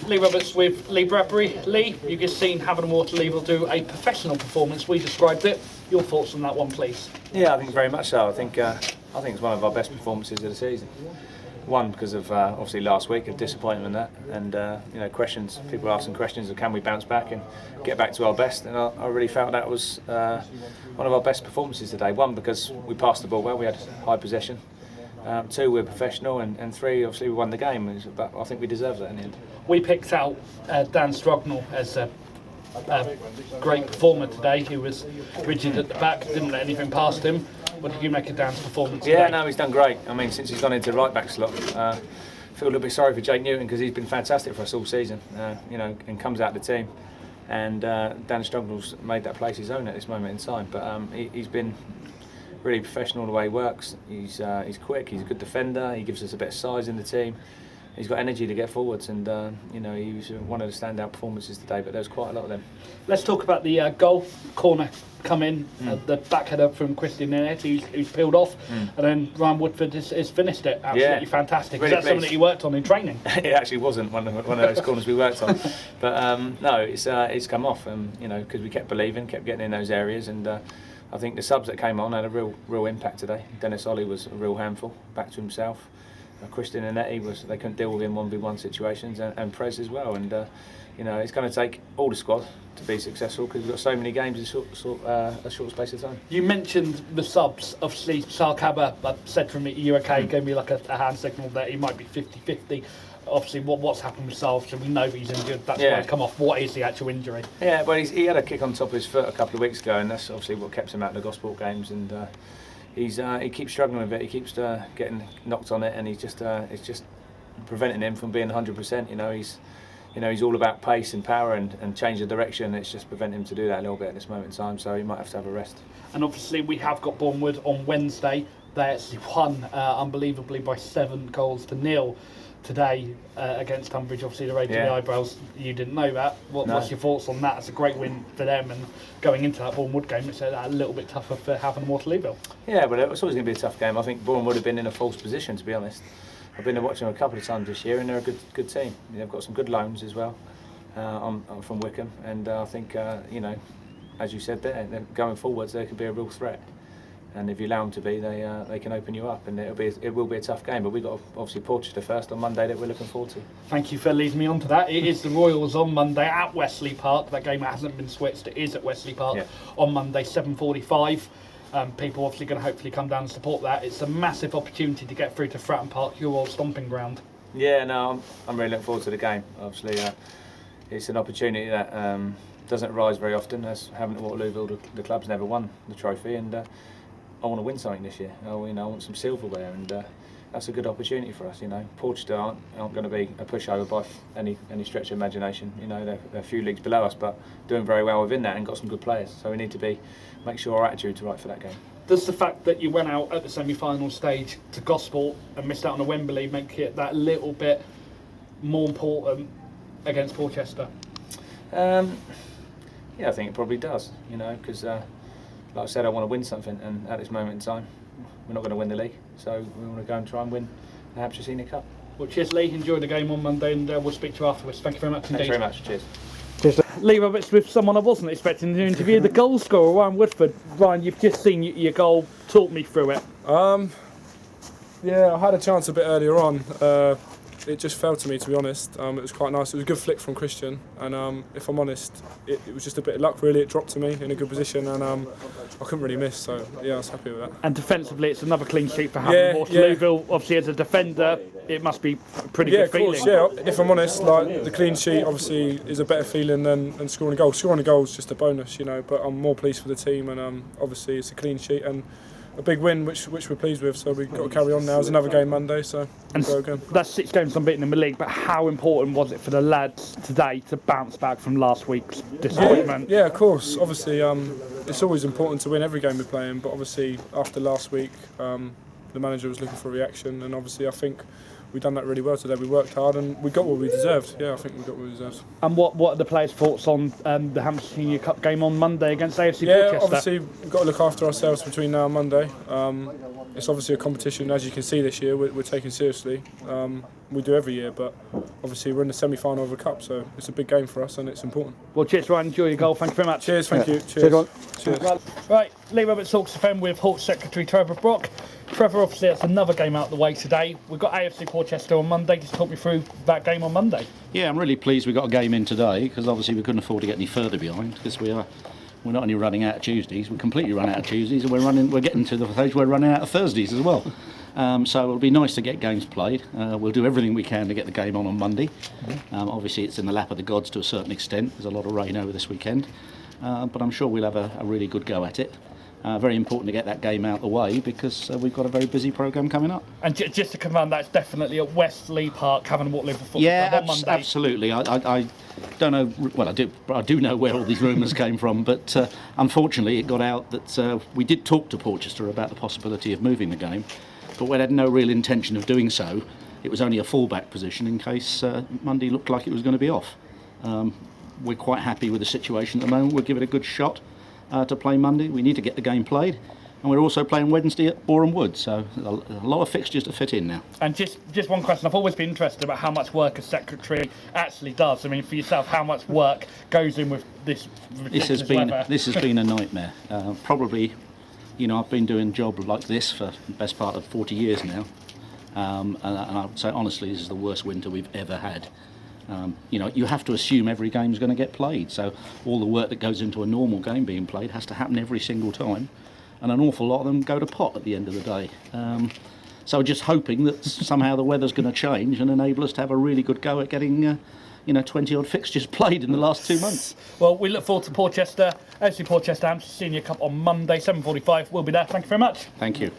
Lee Roberts with Lee Bradbury. Lee, you've just seen Havant and Waterlooville do a professional performance. We described it. Your thoughts on that one, please? Yeah, I think very much so. I think it's one of our best performances of the season. One, because of obviously last week, of disappointment in that, and questions. People asking questions of can we bounce back and get back to our best. And I really felt that was one of our best performances today. One, because we passed the ball well, we had high possession. Two, we're professional, and three, obviously we won the game. But I think we deserved that in the end. We picked out Dan Strugnall as a great performer today. He was rigid at the back, didn't let anything past him. What did you make of Dan's performance today? Yeah, no, he's done great. I mean, since he's gone into right back slot, I feel a little bit sorry for Jake Newton because he's been fantastic for us all season. And comes out the team. And Dan Strugnall's made that place his own at this moment in time. But he's been really professional the way he works. He's quick. He's a good defender. He gives us a bit of size in the team. He's got energy to get forwards, and he was one of the standout performances today. But there's quite a lot of them. Let's talk about the goal corner come in, the back header from Christian Nett, who's peeled off, and then Ryan Woodford has finished it. Absolutely fantastic. Really Is that something that you worked on in training? It actually wasn't one of those corners we worked on, but no, it's come off, because we kept believing, kept getting in those areas, and I think the subs that came on had a real impact today. Dennis Ollie was a real handful, back to himself. Christian and Nettie they couldn't deal with him 1v1 situations, and Prez as well. And it's going to take all the squad to be successful because we've got so many games in a short space of time. You mentioned the subs. Obviously, Sarkaba said from you okay, gave me like a hand signal that he might be 50-50. Obviously, what's happened with Sal? So we know he's injured. That's why he's come off. What is the actual injury? Yeah, well, he had a kick on top of his foot a couple of weeks ago, and that's obviously what kept him out of the Gosport games. And he keeps struggling with it. He keeps getting knocked on it, and it's just preventing him from being 100%. He's all about pace and power and change of direction. It's just preventing him to do that a little bit at this moment in time. So he might have to have a rest. And obviously we have got Bournemouth on Wednesday. They actually won unbelievably by 7-0 today against Tunbridge. Obviously, they raised the eyebrows. You didn't know that. What's your thoughts on that? It's a great win for them, and going into that Bournemouth game, it's a little bit tougher for Havant and Waterlooville. Yeah, but it's always going to be a tough game. I think Bournemouth would have been in a false position, to be honest. I've been watching them a couple of times this year, and they're a good team. They've got some good loans as well from Wickham, and I think as you said there, going forwards, they could be a real threat. And if you allow them to be, they can open you up, and it will be a tough game. But we've got obviously Portchester first on Monday that we're looking forward to. Thank you for leading me on to that. It is the Royals on Monday at Wesley Park. That game hasn't been switched. It is at Wesley Park on Monday, 7:45. People obviously going to hopefully come down and support that. It's a massive opportunity to get through to Fratton Park, your old stomping ground. Yeah, no, I'm really looking forward to the game. Obviously, it's an opportunity that doesn't rise very often. As Havant and Waterlooville, the club's never won the trophy, and I want to win something this year. I want some silverware, and that's a good opportunity for us. Portchester aren't going to be a pushover by any stretch of imagination. They're a few leagues below us, but doing very well within that and got some good players. So we need to make sure our attitude's right for that game. Does the fact that you went out at the semi-final stage to Gosport and missed out on a Wembley make it that little bit more important against Portchester? Yeah, I think it probably does. Because like I said, I want to win something, and at this moment in time, we're not going to win the league, so we want to go and try and win the Hampshire Senior Cup. Well, cheers, Lee. Enjoy the game on Monday, and we'll speak to you afterwards. Thank you very much indeed. Thanks very much. Cheers. Cheers. Lee Roberts with someone I wasn't expecting to interview, the goal scorer, Ryan Woodford. Ryan, you've just seen your goal. Talk me through it. Yeah, I had a chance a bit earlier on. It just fell to me, to be honest. It was quite nice. It was a good flick from Christian, and if I'm honest, it was just a bit of luck really. It dropped to me in a good position, and I couldn't really miss, so yeah, I was happy with that. And defensively, it's another clean sheet for Havant. Waterlooville, obviously as a defender, it must be a pretty good feeling. Yeah, if I'm honest, like the clean sheet obviously is a better feeling than scoring a goal. Scoring a goal is just a bonus, but I'm more pleased for the team, and obviously it's a clean sheet and a big win, which we're pleased with. So we've got to carry on now. There's another game Monday, so we'll go again. That's 6 games unbeaten in the league. But how important was it for the lads today to bounce back from last week's disappointment? Yeah, of course. Obviously, it's always important to win every game we're playing. But obviously, after last week, the manager was looking for a reaction, and obviously, I think we done that really well today. We worked hard and we got what we deserved. Yeah, I think we got what we deserved. And what are the players' thoughts on the Hampshire Senior Cup game on Monday against AFC Yeah, Porchester? obviously we've got to look after ourselves between now and Monday. It's obviously a competition, as you can see this year, we're taking seriously. We do every year, but obviously we're in the semi-final of a cup, so it's a big game for us and it's important. Well, cheers, Ryan. Enjoy your goal. Thank you very much. Cheers, thank you. Cheers. Cheers. Right, Lee Roberts talks to FM with Hawks Secretary Trevor Brock. Trevor, obviously, that's another game out of the way today. We've got AFC Porchester on Monday. Just talk me through that game on Monday. Yeah, I'm really pleased we got a game in today because obviously we couldn't afford to get any further behind because we're not only running out of Tuesdays, we're completely run out of Tuesdays, and we're getting to the stage where we're running out of Thursdays as well. So it'll be nice to get games played. We'll do everything we can to get the game on Monday. Obviously, it's in the lap of the gods to a certain extent. There's a lot of rain over this weekend, but I'm sure we'll have a really good go at it. Very important to get that game out of the way because we've got a very busy programme coming up. And just to confirm, that's definitely at Wesley Park, Havant, Waterlooville Football Club on Monday. Absolutely. I don't know. Well, I do know where all these rumours came from, but unfortunately, it got out that we did talk to Porchester about the possibility of moving the game, but we had no real intention of doing so. It was only a fallback position in case Monday looked like it was going to be off. We're quite happy with the situation at the moment. We'll give it a good shot to play Monday. We need to get the game played, and we're also playing Wednesday at Boreham Wood, so a lot of fixtures to fit in now. And just one question, I've always been interested about how much work a secretary actually does. I mean, for yourself, how much work goes in with this ridiculous weather? This has been a nightmare. Probably, I've been doing a job like this for the best part of 40 years now, and I would say honestly, this is the worst winter we've ever had. You have to assume every game's going to get played, so all the work that goes into a normal game being played has to happen every single time, and an awful lot of them go to pot at the end of the day. So just hoping that somehow the weather's going to change and enable us to have a really good go at getting 20-odd fixtures played in the last 2 months. Well, we look forward to Porchester, AFC Porchester Hampshire Senior Cup on Monday, 7:45. We'll be there. Thank you very much. Thank you.